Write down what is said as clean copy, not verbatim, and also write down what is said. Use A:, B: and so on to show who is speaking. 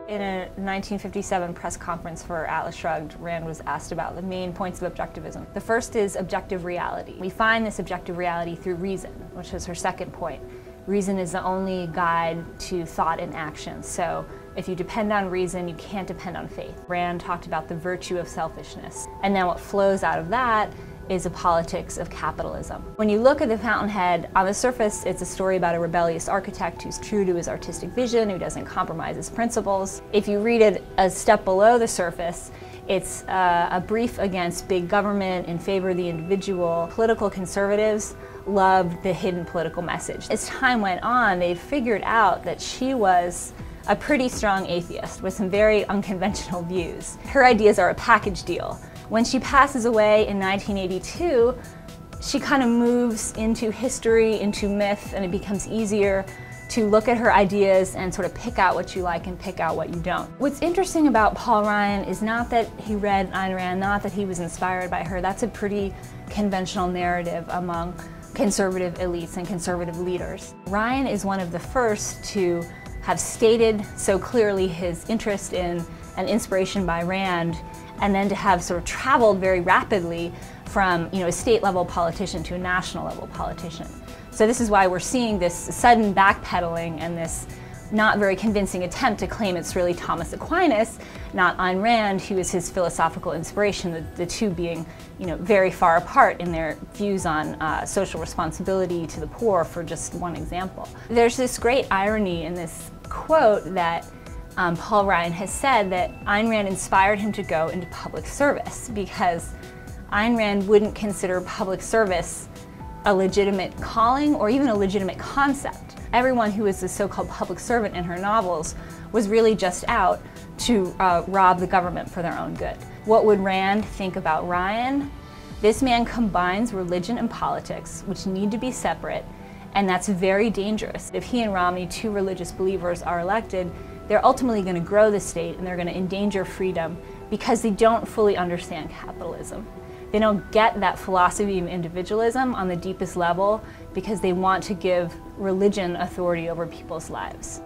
A: In a 1957 press conference for Atlas Shrugged, Rand was asked about the main points of objectivism. The first is objective reality. We find this objective reality through reason, which is her second point. Reason is the only guide to thought and action. So if you depend on reason, you can't depend on faith. Rand talked about the virtue of selfishness. And then what flows out of that is a politics of capitalism. When you look at the Fountainhead, on the surface, it's a story about a rebellious architect who's true to his artistic vision, who doesn't compromise his principles. If you read it a step below the surface, it's a brief against big government in favor of the individual. Political conservatives loved the hidden political message. As time went on, they figured out that she was a pretty strong atheist with some very unconventional views. Her ideas are a package deal. When she passes away in 1982, she kind of moves into history, into myth, and it becomes easier to look at her ideas and sort of pick out what you like and pick out what you don't. What's interesting about Paul Ryan is not that he read Ayn Rand, not that he was inspired by her. That's a pretty conventional narrative among conservative elites and conservative leaders. Ryan is one of the first to have stated so clearly his interest in and inspiration by Rand, and then to have sort of traveled very rapidly from a state-level politician to a national-level politician. So this is why we're seeing this sudden backpedaling and this not very convincing attempt to claim it's really Thomas Aquinas, not Ayn Rand, who is his philosophical inspiration, the two being very far apart in their views on social responsibility to the poor, for just one example. There's this great irony in this quote that Paul Ryan has said, that Ayn Rand inspired him to go into public service, because Ayn Rand wouldn't consider public service a legitimate calling or even a legitimate concept. Everyone who is the so-called public servant in her novels was really just out to rob the government for their own good. What would Rand think about Ryan? This man combines religion and politics, which need to be separate, and that's very dangerous. If he and Romney, two religious believers, are elected, they're ultimately going to grow the state and they're going to endanger freedom because they don't fully understand capitalism. They don't get that philosophy of individualism on the deepest level because they want to give religion authority over people's lives.